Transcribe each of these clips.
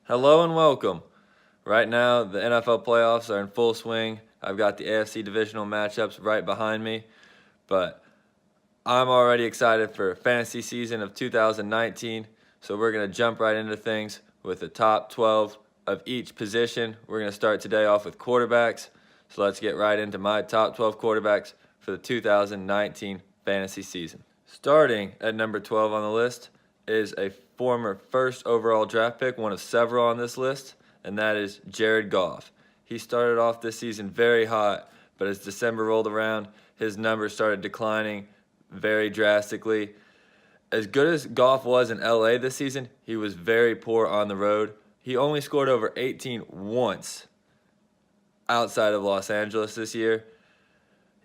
Hello and welcome. Right now, the NFL playoffs are in full swing. I've got the AFC divisional matchups right behind me, but I'm already excited for fantasy season of 2019. So we're going to jump right into things with the top 12 of each position. We're going to start today off with quarterbacks. So let's get right into my top 12 quarterbacks for the 2019 fantasy season. Starting at number 12 on the list is a former first overall draft pick, one of several on this list, and that is Jared Goff. He started off this season very hot, but as December rolled around, his numbers started declining very drastically. As good as Goff was in LA this season, he was very poor on the road. He only scored over 18 once outside of Los Angeles this year.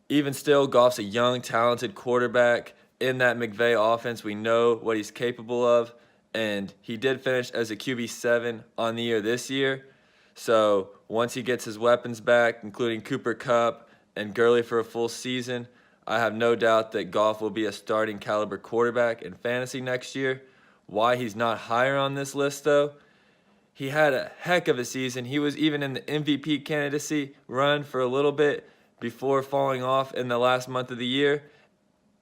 Even still, Goff's a young, talented quarterback. In that McVay offense, we know what he's capable of, and he did finish as a QB7 on the year this year. So once he gets his weapons back, including Cooper Kupp and Gurley for a full season, I have no doubt that Goff will be a starting caliber quarterback in fantasy next year. Why he's not higher on this list, though, he had a heck of a season. He was even in the MVP candidacy run for a little bit before falling off in the last month of the year.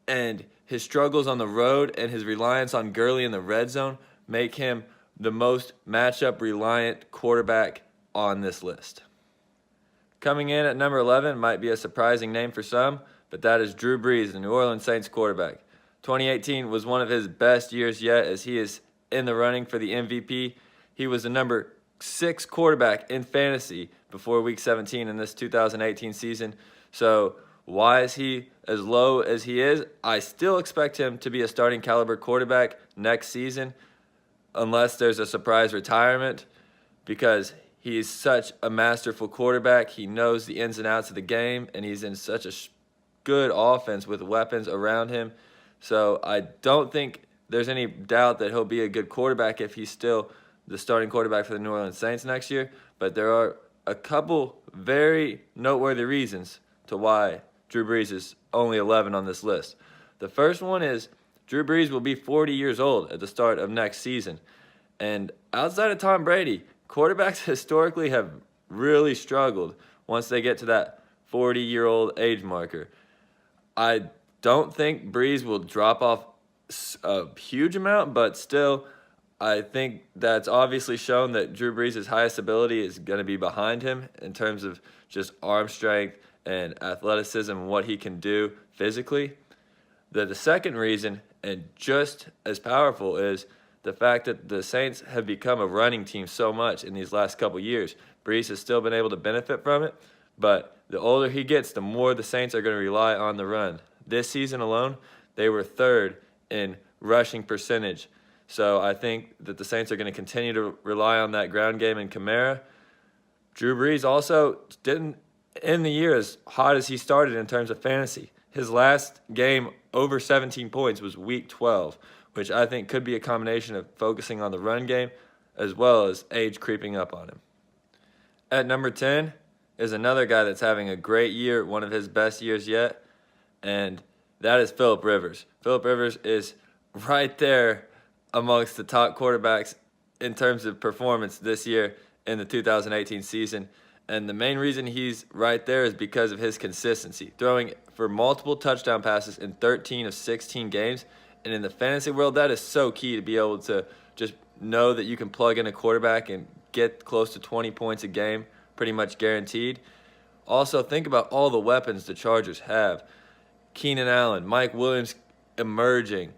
And his struggles on the road and his reliance on Gurley in the red zone make him the most matchup reliant quarterback on this list. Coming in at number 11 might be a surprising name for some, but that is Drew Brees, the New Orleans Saints quarterback. 2018 was one of his best years yet, as he is in the running for the MVP. He was the number 6 quarterback in fantasy before Week 17 in this 2018 season. So why is he as low as he is? I still expect him to be a starting caliber quarterback next season, unless there's a surprise retirement, because he's such a masterful quarterback. He knows the ins and outs of the game, and he's in such a good offense with weapons around him. So I don't think there's any doubt that he'll be a good quarterback if he's still the starting quarterback for the New Orleans Saints next year. But there are a couple very noteworthy reasons to why Drew Brees is only 11 on this list. The first one is Drew Brees will be 40 years old at the start of next season. And outside of Tom Brady, quarterbacks historically have really struggled once they get to that 40-year-old age marker. I don't think Brees will drop off a huge amount, but still, I think that's obviously shown that Drew Brees' highest ability is going to be behind him in terms of just arm strength and athleticism and what he can do physically. The second reason, and just as powerful, is the fact that the Saints have become a running team so much in these last couple years. Brees has still been able to benefit from it, but the older he gets, the more the Saints are going to rely on the run. This season alone, they were third in rushing percentage. So I think that the Saints are going to continue to rely on that ground game in Kamara. Drew Brees also didn't end the year as hot as he started in terms of fantasy. His last game over 17 points was Week 12, which I think could be a combination of focusing on the run game as well as age creeping up on him. At number 10 is another guy that's having a great year, one of his best years yet, and that is Phillip Rivers. Phillip Rivers is right there amongst the top quarterbacks in terms of performance this year in the 2018 season. And the main reason he's right there is because of his consistency, throwing for multiple touchdown passes in 13 of 16 games. And in the fantasy world, that is so key to be able to just know that you can plug in a quarterback and get close to 20 points a game, pretty much guaranteed. Also, think about all the weapons the Chargers have. Keenan Allen, Mike Williams emerging,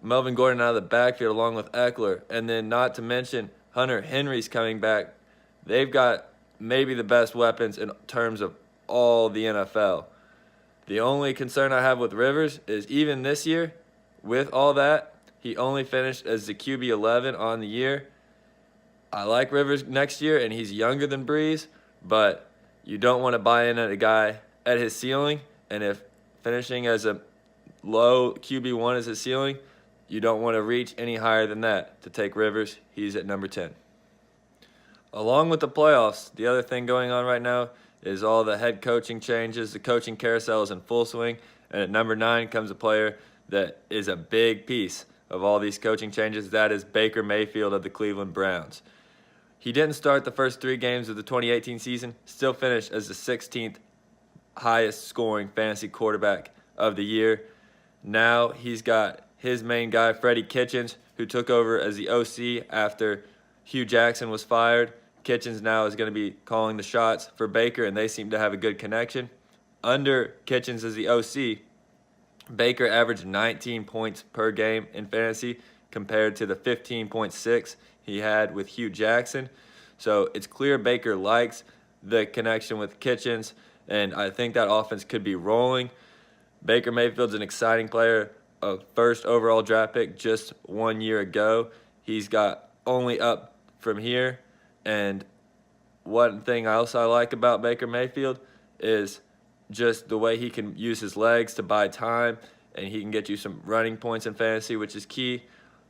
Melvin Gordon out of the backfield along with Eckler, and then not to mention Hunter Henry's coming back. They've got maybe the best weapons in terms of all the NFL. The only concern I have with Rivers is even this year, with all that, he only finished as the QB 11 on the year. I like Rivers next year, and he's younger than Brees, but you don't want to buy in at a guy at his ceiling, and if finishing as a low QB1 is his ceiling, you don't want to reach any higher than that to take Rivers. He's at number 10. Along with the playoffs, the other thing going on right now is all the head coaching changes. The coaching carousel is in full swing. And at number 9 comes a player that is a big piece of all these coaching changes. That is Baker Mayfield of the Cleveland Browns. He didn't start the first 3 games of the 2018 season, still finished as the 16th highest scoring fantasy quarterback of the year. Now he's got his main guy, Freddie Kitchens, who took over as the OC after Hugh Jackson was fired. Kitchens now is going to be calling the shots for Baker, and they seem to have a good connection. Under Kitchens as the OC, Baker averaged 19 points per game in fantasy compared to the 15.6 he had with Hugh Jackson. So it's clear Baker likes the connection with Kitchens, and I think that offense could be rolling. Baker Mayfield's an exciting player, a first overall draft pick just 1 year ago. He's got only up from here. And one thing else I like about Baker Mayfield is just the way he can use his legs to buy time, and he can get you some running points in fantasy, which is key.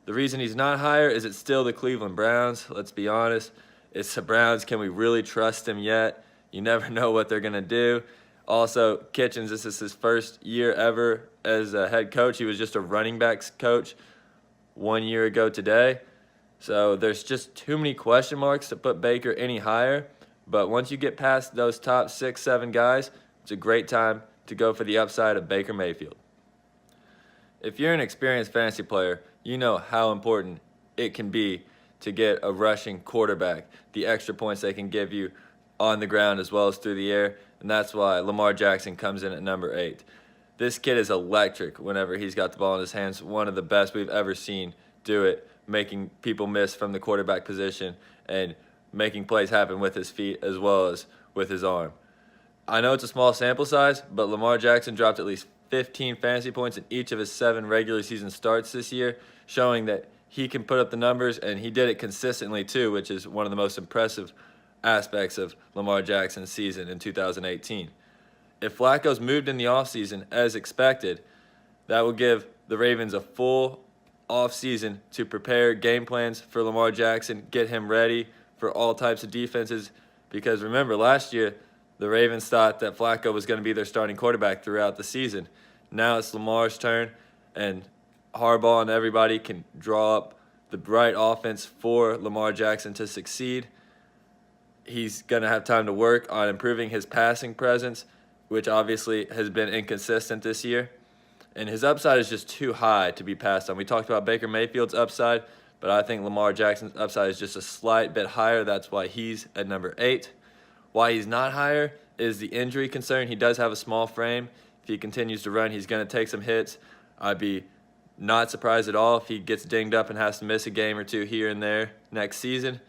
The reason he's not higher is it's still the Cleveland Browns. Let's be honest. It's the Browns. Can we really trust him yet? You never know what they're going to do. Also, Kitchens, this is his first year ever as a head coach. He was just a running backs coach 1 year ago today. So there's just too many question marks to put Baker any higher. But once you get past those top 6, 7 guys, it's a great time to go for the upside of Baker Mayfield. If you're an experienced fantasy player, you know how important it can be to get a rushing quarterback, the extra points they can give you on the ground as well as through the air, and that's why Lamar Jackson comes in at number 8. This kid is electric whenever he's got the ball in his hands, one of the best we've ever seen do it, making people miss from the quarterback position and making plays happen with his feet as well as with his arm. I know it's a small sample size, but Lamar Jackson dropped at least 15 fantasy points in each of his 7 regular season starts this year, showing that he can put up the numbers, and he did it consistently too, which is one of the most impressive aspects of Lamar Jackson's season in 2018. If Flacco's moved in the offseason as expected, that will give the Ravens a full offseason to prepare game plans for Lamar Jackson, get him ready for all types of defenses, because remember last year the Ravens thought that Flacco was going to be their starting quarterback throughout the season. Now it's Lamar's turn, and Harbaugh and everybody can draw up the right offense for Lamar Jackson to succeed. He's going to have time to work on improving his passing presence, which obviously has been inconsistent this year. And his upside is just too high to be passed on. We talked about Baker Mayfield's upside, but I think Lamar Jackson's upside is just a slight bit higher. That's why he's at number 8. Why he's not higher is the injury concern. He does have a small frame. If he continues to run, he's going to take some hits. I'd be not surprised at all if he gets dinged up and has to miss a game or two here and there next season.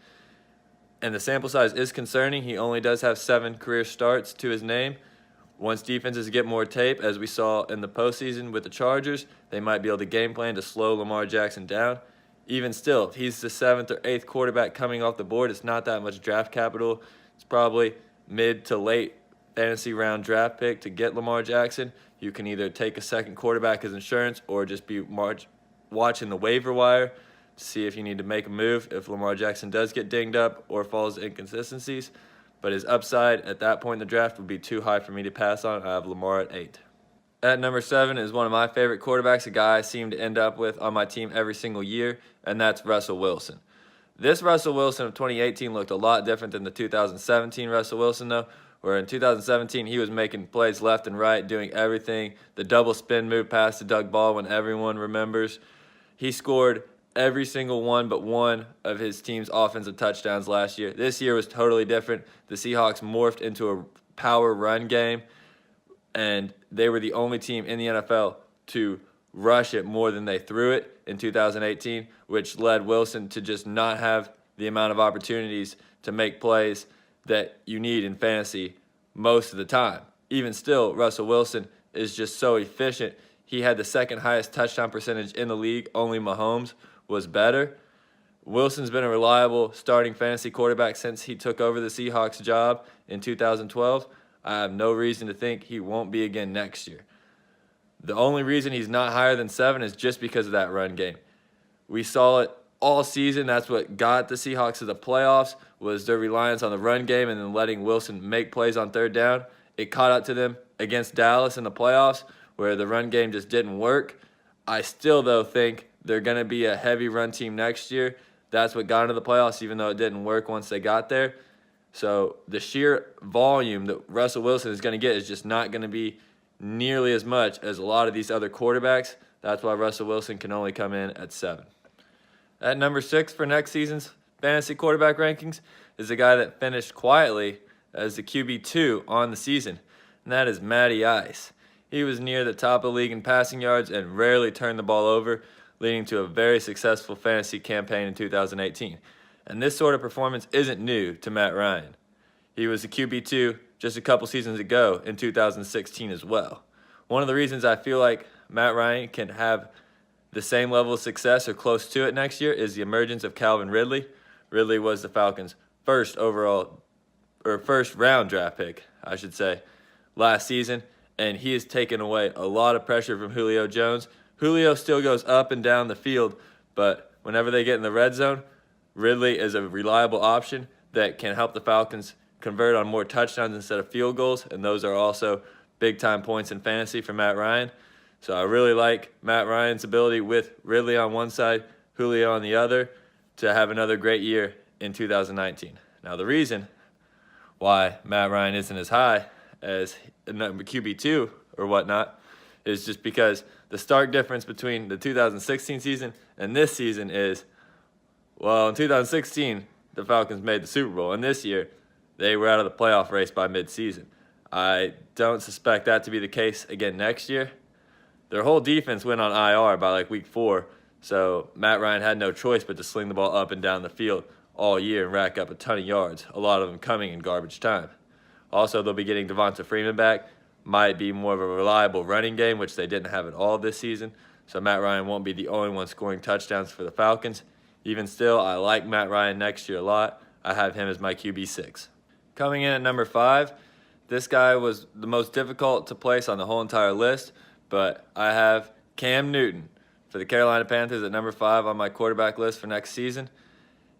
And the sample size is concerning. He only does have 7 career starts to his name. Once defenses get more tape, as we saw in the postseason with the Chargers, they might be able to game plan to slow Lamar Jackson down. Even still, if he's the 7th or 8th quarterback coming off the board, it's not that much draft capital. It's probably mid to late fantasy round draft pick to get Lamar Jackson. You can either take a second quarterback as insurance or just be watching the waiver wire to see if you need to make a move if Lamar Jackson does get dinged up or falls to inconsistencies. But his upside at that point in the draft would be too high for me to pass on. I have Lamar at 8. At number 7 is one of my favorite quarterbacks, a guy I seem to end up with on my team every single year, and that's Russell Wilson. This Russell Wilson of 2018 looked a lot different than the 2017 Russell Wilson, though, where in 2017 he was making plays left and right, doing everything. The double spin move pass to Doug Baldwin, everyone remembers. He scored every single one but one of his team's offensive touchdowns last year. This year was totally different. The Seahawks morphed into a power run game, and they were the only team in the NFL to rush it more than they threw it in 2018, which led Wilson to just not have the amount of opportunities to make plays that you need in fantasy most of the time. Even still, Russell Wilson is just so efficient. He had the second highest touchdown percentage in the league. Only Mahomes was better. Wilson's been a reliable starting fantasy quarterback since he took over the Seahawks job in 2012. I have no reason to think he won't be again next year. The only reason he's not higher than 7 is just because of that run game. We saw it all season. That's what got the Seahawks to the playoffs, was their reliance on the run game and then letting Wilson make plays on third down. It caught up to them against Dallas in the playoffs, where the run game just didn't work. I still, though, think they're going to be a heavy run team next year. that's what got into the playoffs, even though it didn't work once they got there. So the sheer volume that Russell Wilson is going to get is just not going to be nearly as much as a lot of these other quarterbacks. That's why Russell Wilson can only come in at 7. At number 6 for next season's fantasy quarterback rankings is a guy that finished quietly as the QB2 on the season, and that is Matty Ice. He was near the top of the league in passing yards and rarely turned the ball over, leading to a very successful fantasy campaign in 2018. And this sort of performance isn't new to Matt Ryan. He was the QB2 just a couple seasons ago in 2016 as well. One of the reasons I feel like Matt Ryan can have the same level of success or close to it next year is the emergence of Calvin Ridley. Ridley was the Falcons' first round draft pick, I should say, last season, and he has taken away a lot of pressure from Julio Jones. Julio still goes up and down the field, but whenever they get in the red zone, Ridley is a reliable option that can help the Falcons convert on more touchdowns instead of field goals, and those are also big-time points in fantasy for Matt Ryan. So I really like Matt Ryan's ability with Ridley on one side, Julio on the other, to have another great year in 2019. Now the reason why Matt Ryan isn't as high as number QB2 or whatnot is just because the stark difference between the 2016 season and this season is, well, in 2016, the Falcons made the Super Bowl, and this year, they were out of the playoff race by midseason. I don't suspect that to be the case again next year. Their whole defense went on IR by like week 4, so Matt Ryan had no choice but to sling the ball up and down the field all year and rack up a ton of yards, a lot of them coming in garbage time. Also, they'll be getting Devonta Freeman back. Might be more of a reliable running game, which they didn't have at all this season. So Matt Ryan won't be the only one scoring touchdowns for the Falcons. Even still, I like Matt Ryan next year a lot. I have him as my QB6. Coming in at number 5, this guy was the most difficult to place on the whole entire list, but I have Cam Newton for the Carolina Panthers at number 5 on my quarterback list for next season.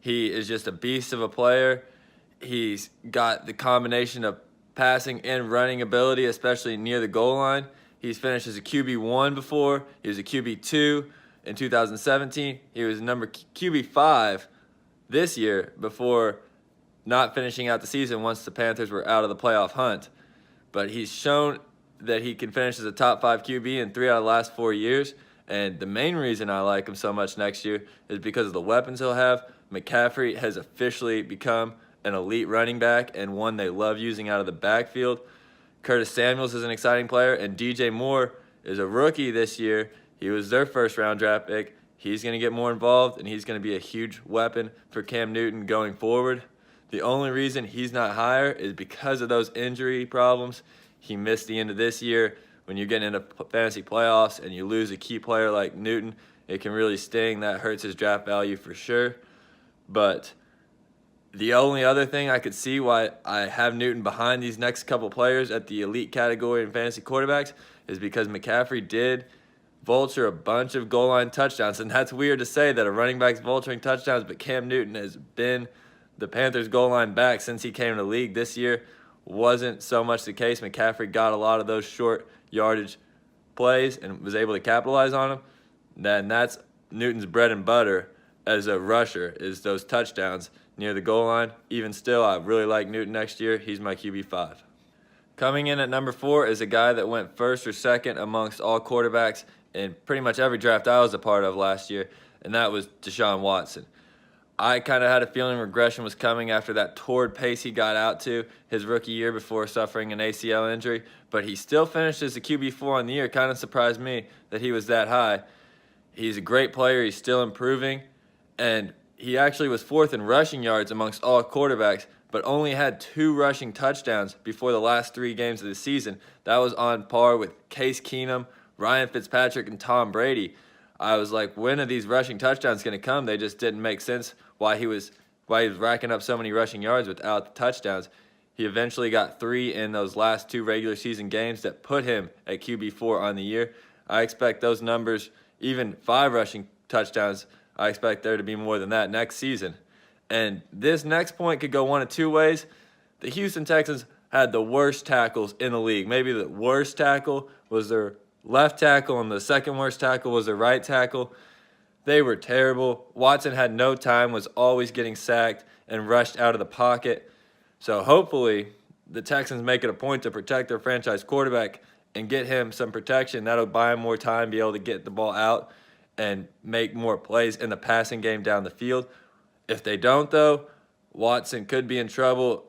He is just a beast of a player. He's got the combination of passing and running ability, especially near the goal line. He's finished as a QB1 before. He was a QB2 in 2017. He was number QB5 this year before not finishing out the season once the Panthers were out of the playoff hunt. But he's shown that he can finish as a top 5 QB in 3 out of the last 4 years. And the main reason I like him so much next year is because of the weapons he'll have. McCaffrey has officially become an elite running back and one they love using out of the backfield. Curtis Samuels is an exciting player, and DJ Moore is a rookie this year. He was their first-round draft pick. He's going to get more involved, and he's going to be a huge weapon for Cam Newton going forward. The only reason he's not higher is because of those injury problems. He missed the end of this year. When you get into fantasy playoffs and you lose a key player like Newton, it can really sting. That hurts his draft value for sure. But the only other thing I could see why I have Newton behind these next couple players at the elite category in fantasy quarterbacks is because McCaffrey did vulture a bunch of goal line touchdowns. And that's weird to say that a running back's vulturing touchdowns, but Cam Newton has been the Panthers' goal line back since he came to the league. This year wasn't so much the case. McCaffrey got a lot of those short yardage plays and was able to capitalize on them. Then that's Newton's bread and butter as a rusher, is those touchdowns near the goal line. Even still, I really like Newton next year. He's my QB5. Coming in at number 4 is a guy that went first or second amongst all quarterbacks in pretty much every draft I was a part of last year, and that was Deshaun Watson. I kind of had a feeling regression was coming after that torrid pace he got out to his rookie year before suffering an ACL injury, but he still finished as a QB4 on the year. Kind of surprised me that he was that high. He's a great player. He's still improving, and he actually was 4th in rushing yards amongst all quarterbacks, but only had 2 rushing touchdowns before the last 3 games of the season. That was on par with Case Keenum, Ryan Fitzpatrick, and Tom Brady. I was like, when are these rushing touchdowns going to come? They just didn't make sense why he was racking up so many rushing yards without the touchdowns. He eventually got 3 in those last 2 regular season games that put him at QB4 on the year. I expect those numbers, even 5 rushing touchdowns, I expect there to be more than that next season. And this next point could go one of 2 ways. The Houston Texans had the worst tackles in the league. Maybe the worst tackle was their left tackle, and the second worst tackle was their right tackle. They were terrible. Watson had no time, was always getting sacked and rushed out of the pocket. So hopefully the Texans make it a point to protect their franchise quarterback and get him some protection. That'll buy him more time, be able to get the ball out and make more plays in the passing game down the field. If they don't, though, Watson could be in trouble.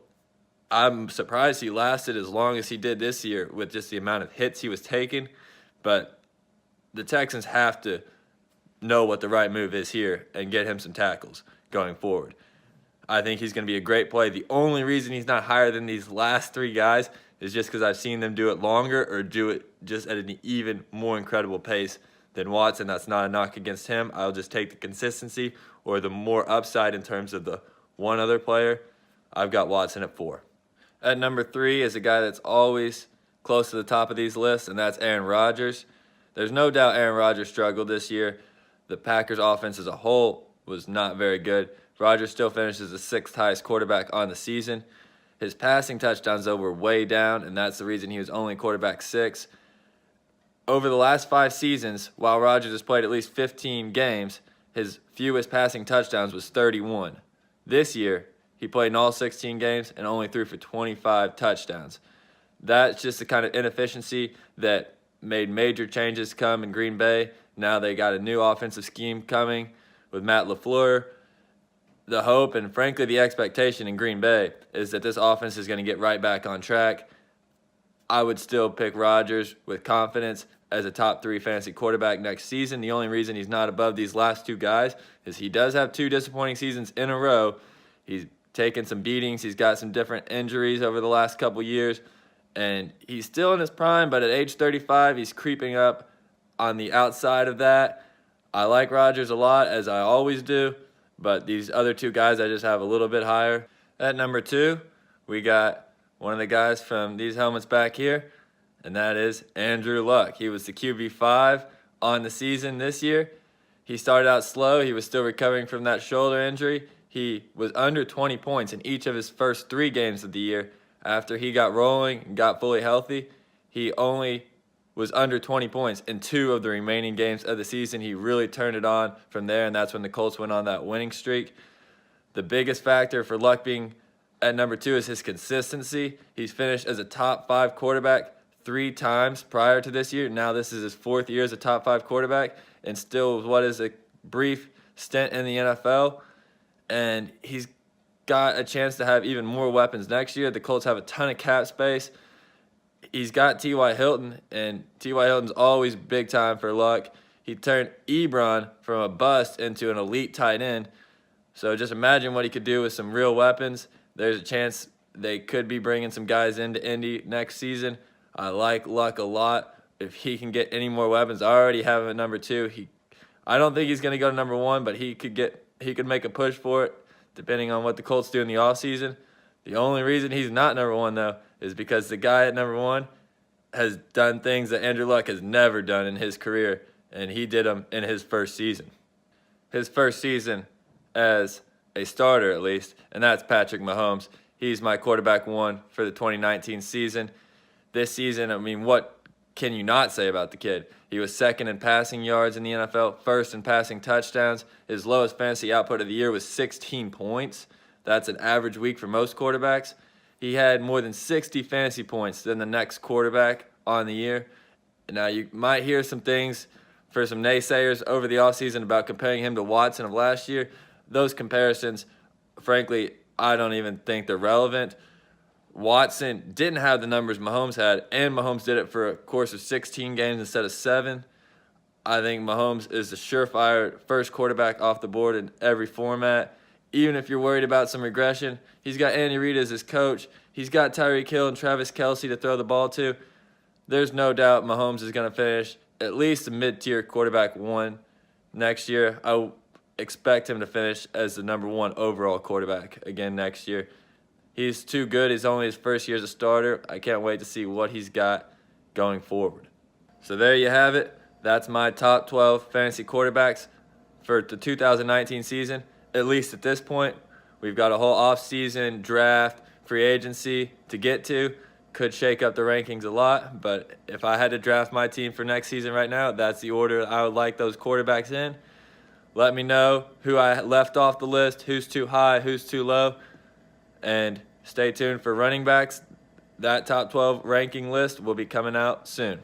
I'm surprised he lasted as long as he did this year with just the amount of hits he was taking. But the Texans have to know what the right move is here and get him some tackles going forward. I think he's going to be a great play. The only reason he's not higher than these last three guys is just because I've seen them do it longer or do it just at an even more incredible pace than Watson. That's not a knock against him. I'll just take the consistency or the more upside in terms of the one other player. I've got Watson at 4. At number 3 is a guy that's always close to the top of these lists, and that's Aaron Rodgers. There's no doubt Aaron Rodgers struggled this year. The Packers' offense as a whole was not very good. Rodgers still finishes the 6th highest quarterback on the season. His passing touchdowns, though, were way down, and that's the reason he was only quarterback 6. Over the last 5 seasons, while Rodgers has played at least 15 games, his fewest passing touchdowns was 31. This year, he played in all 16 games and only threw for 25 touchdowns. That's just the kind of inefficiency that made major changes come in Green Bay. Now they got a new offensive scheme coming with Matt LaFleur. The hope and, frankly, the expectation in Green Bay is that this offense is going to get right back on track. I would still pick Rodgers with confidence as a top 3 fantasy quarterback next season. The only reason he's not above these last 2 guys is he does have 2 disappointing seasons in a row. He's taken some beatings. He's got some different injuries over the last couple years. And he's still in his prime, but at age 35, he's creeping up on the outside of that. I like Rodgers a lot, as I always do. But these other 2 guys I just have a little bit higher. At number 2, we got one of the guys from these helmets back here, and that is Andrew Luck. He was the QB5 on the season this year. He started out slow. He was still recovering from that shoulder injury. He was under 20 points in each of his first 3 games of the year. After he got rolling and got fully healthy, he only was under 20 points in 2 of the remaining games of the season. He really turned it on from there, and that's when the Colts went on that winning streak. The biggest factor for Luck being at number 2 is his consistency. He's finished as a top 5 quarterback 3 times prior to this year. Now this is his 4th year as a top 5 quarterback, and still what is a brief stint in the NFL. And he's got a chance to have even more weapons next year. The Colts have a ton of cap space. He's got T.Y. Hilton, and T.Y. Hilton's always big time for Luck. He turned Ebron from a bust into an elite tight end. So just imagine what he could do with some real weapons. There's a chance they could be bringing some guys into Indy next season. I like Luck a lot. If he can get any more weapons, I already have him at number 2. I don't think he's going to go to number 1, but he could make a push for it depending on what the Colts do in the offseason. The only reason he's not number 1, though, is because the guy at number 1 has done things that Andrew Luck has never done in his career, and he did them in his first season. His first season as a starter, at least, and that's Patrick Mahomes. He's my quarterback 1 for the 2019 season. This season, I mean, what can you not say about the kid? He was 2nd in passing yards in the NFL, 1st in passing touchdowns. His lowest fantasy output of the year was 16 points. That's an average week for most quarterbacks. He had more than 60 fantasy points than the next quarterback on the year. Now, you might hear some things for some naysayers over the offseason about comparing him to Watson of last year. Those comparisons, frankly, I don't even think they're relevant. Watson didn't have the numbers Mahomes had, and Mahomes did it for a course of 16 games instead of 7. I think Mahomes is the surefire first quarterback off the board in every format. Even if you're worried about some regression, he's got Andy Reid as his coach. He's got Tyreek Hill and Travis Kelce to throw the ball to. There's no doubt Mahomes is going to finish at least a mid-tier quarterback 1 next year. I expect him to finish as the number 1 overall quarterback again next year. He's too good. He's only his first year as a starter. I can't wait to see what he's got going forward. So there you have it. That's my top 12 fantasy quarterbacks for the 2019 season. At least at this point, we've got a whole offseason, draft, free agency to get to. Could shake up the rankings a lot, but if I had to draft my team for next season right now, that's the order I would like those quarterbacks in. Let me know who I left off the list, who's too high, who's too low. And stay tuned for running backs. That top 12 ranking list will be coming out soon.